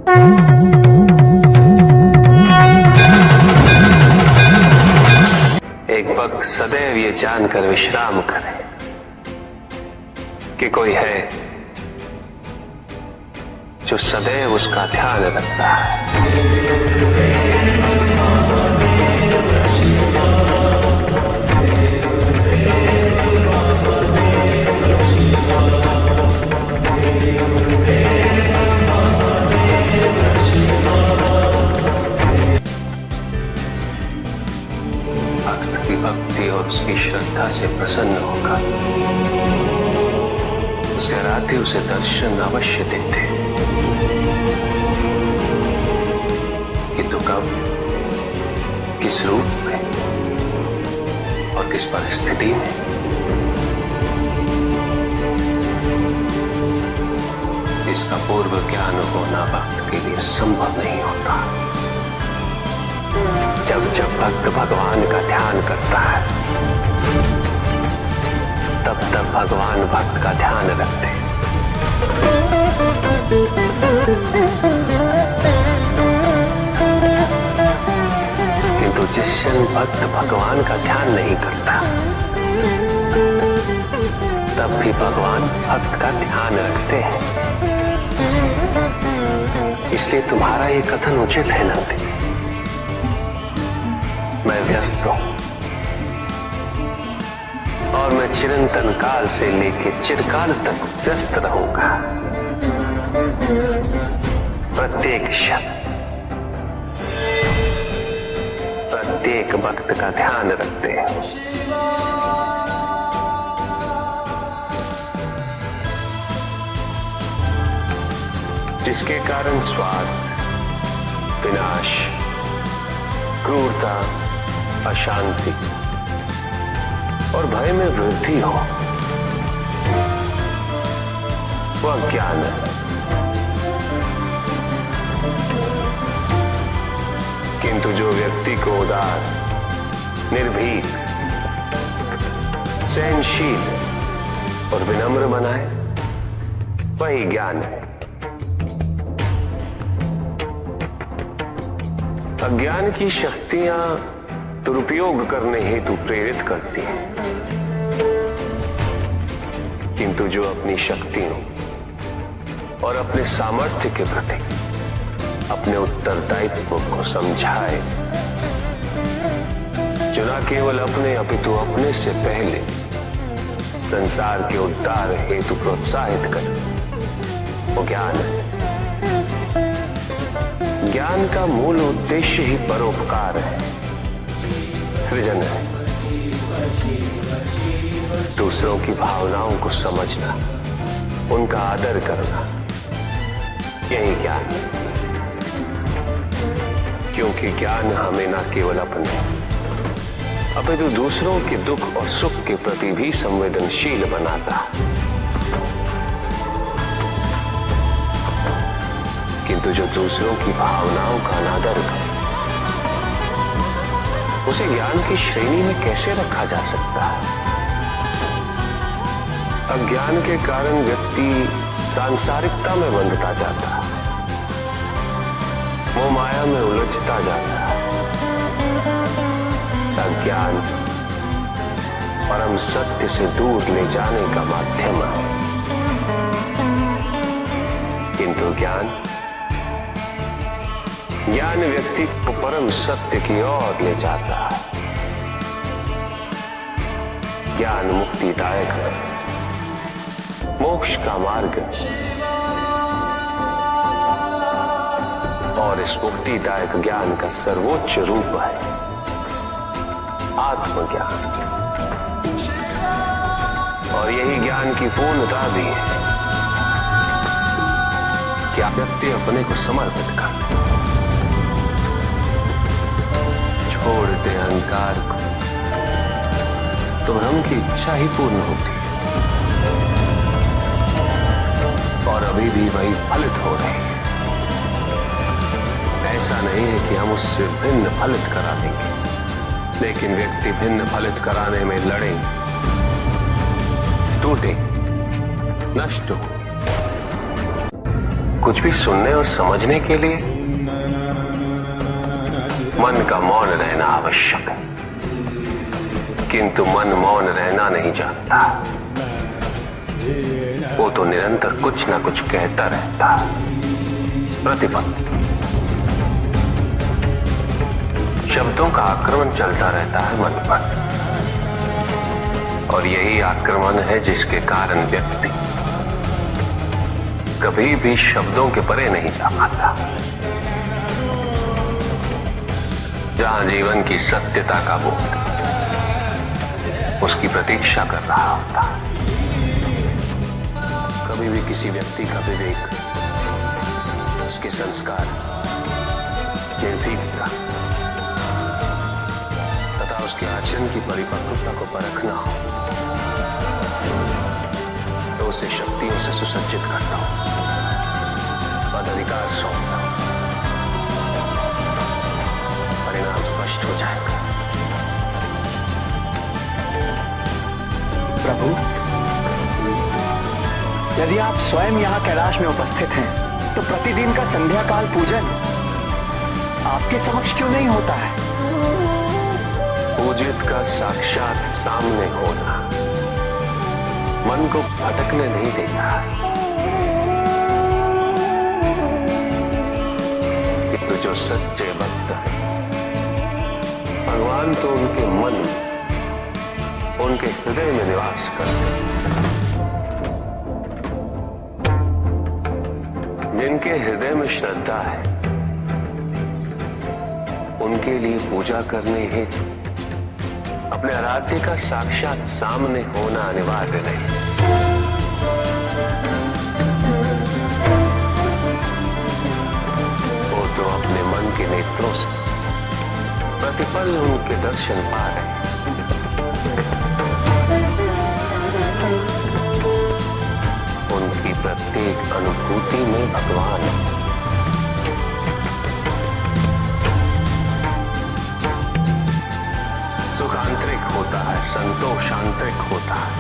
एक भक्त सदैव ये जानकर विश्राम करे कि कोई है जो सदैव उसका ध्यान रखता है। भक्त की भक्ति और उसकी श्रद्धा से प्रसन्न होगा, उसके राते उसे दर्शन अवश्य देते। किंतु कब, किस रूप में और किस परिस्थिति में, इसका पूर्व ज्ञान होना भक्त के लिए संभव नहीं होता। जब जब भक्त भगवान का ध्यान करता है, तब तब भगवान भक्त का ध्यान रखते हैं। किंतु जिस क्षण भक्त भगवान का ध्यान नहीं करता, तब भी भगवान भक्त का ध्यान रखते हैं। इसलिए तुम्हारा ये कथन उचित है नंदी। मैं व्यस्त हूं और मैं चिरंतन काल से लेकर चिरकाल तक व्यस्त रहूंगा। प्रत्येक क्षण प्रत्येक भक्त का ध्यान रखते हैं। जिसके कारण स्वार्थ, विनाश, क्रूरता, अशांति और भय में वृद्धि हो, वह अज्ञान है। किंतु जो व्यक्ति को उदार, निर्भीक, सहनशील और विनम्र बनाए, वही ज्ञान है। अज्ञान की शक्तियां दुरुपयोग करने हेतु प्रेरित करती हैं, किंतु जो अपनी शक्तियों और अपने सामर्थ्य के प्रति अपने उत्तरदायित्व को समझाए, जो न केवल अपने अपितु अपने से पहले संसार के उद्धार हेतु प्रोत्साहित करे, वो ज्ञान है। ज्ञान का मूल उद्देश्य ही परोपकार है, सृजन है। दूसरों की भावनाओं को समझना, उनका आदर करना, यही ज्ञान है। क्योंकि ज्ञान हमें न केवल अपने अपितु दूसरों के दुख और सुख के प्रति भी संवेदनशील बनाता है। किंतु जो दूसरों की भावनाओं का अनादर करे, उसे ज्ञान की श्रेणी में कैसे रखा जा सकता है? अज्ञान के कारण व्यक्ति सांसारिकता में बंधता जाता है, मोह माया में उलझता जाता है। अज्ञान परम सत्य से दूर ले जाने का माध्यम है, किंतु ज्ञान व्यक्ति को परम सत्य की ओर ले जाता है। ज्ञान मुक्तिदायक है, मोक्ष का मार्ग है। और इस मुक्तिदायक ज्ञान का सर्वोच्च रूप है आत्मज्ञान। और यही ज्ञान की पूर्णता भी है कि व्यक्ति अपने को समर्पित कर छोड़ दे अहंकार को, तो ब्रह्म की इच्छा ही पूर्ण होती है और अभी भी वही फलित हो रही है। ऐसा नहीं है कि हम उससे भिन्न फलित करा देंगे, लेकिन व्यक्ति भिन्न फलित कराने में लड़े, टूटे, नष्ट हो, कुछ भी सुनने और समझने के लिए मन का मौन रहना आवश्यक है, किंतु मन मौन रहना नहीं जानता। वो तो निरंतर कुछ ना कुछ कहता रहता है। प्रतिपल शब्दों का आक्रमण चलता रहता है मन पर, और यही आक्रमण है जिसके कारण व्यक्ति कभी भी शब्दों के परे नहीं जा पाता। जहां जीवन की सत्यता का बोध उसकी प्रतीक्षा कर रहा होता। कभी भी किसी व्यक्ति का विवेक, उसके संस्कार, निर्भीकता तथा उसके आचरण की परिपक्वता को परखना हो तो उसे शक्तियों से सुसज्जित करता हूं, पदाधिकार सौंपता हूं, परिणाम स्पष्ट हो जाएगा। प्रभु, यदि आप स्वयं यहाँ कैलाश में उपस्थित हैं, तो प्रतिदिन का संध्या काल पूजन आपके समक्ष क्यों नहीं होता है? पूजित का साक्षात सामने होना मन को भटकने नहीं देता, किंतु जो सच्चे भक्त है भगवान तो उनके मन, उनके हृदय में निवास करते हैं। जिनके हृदय में श्रद्धा है उनके लिए पूजा करने हेतु अपने आराध्य का साक्षात सामने होना अनिवार्य नहीं। वो तो अपने मन के नेत्रों से प्रतिपल उनके दर्शन पा रहे हैं। उनकी प्रत्येक अनुभूति में भगवान है। सुख आंतरिक होता है, संतोष आंतरिक होता है।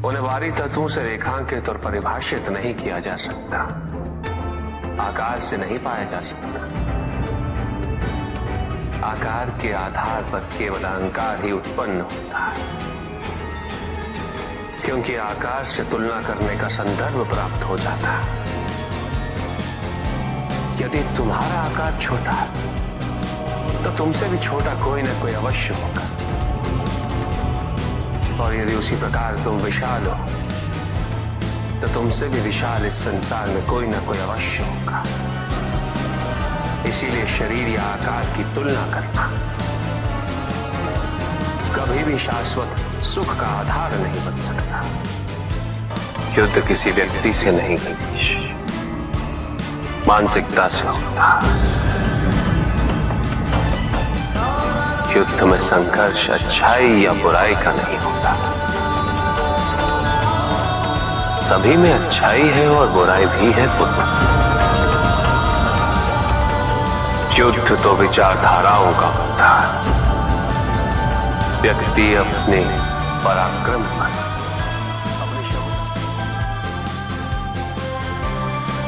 उन्हें बाहरी तत्वों से रेखांकित और परिभाषित नहीं किया जा सकता, आकार से नहीं पाया जा सकता। आकार के आधार पर केवल अहंकार ही उत्पन्न होता है, क्योंकि आकार से तुलना करने का संदर्भ प्राप्त हो जाता है। यदि तुम्हारा आकार छोटा है तो तुमसे भी छोटा कोई ना कोई अवश्य होगा, और यदि उसी प्रकार तुम विशाल हो तो तुमसे भी विशाल इस संसार में कोई ना कोई अवश्य होगा। इसीलिए शरीर या आकार की तुलना करना कभी भी शाश्वत सुख का आधार नहीं बन सकता। युद्ध किसी व्यक्ति से नहीं गणेश, मानसिकता से होता। युद्ध में संघर्ष अच्छाई या बुराई का नहीं होता, सभी में अच्छाई है और बुराई भी है पुत्र। युद्ध तो विचारधाराओं का होता है। व्यक्ति अपने पराक्रम पर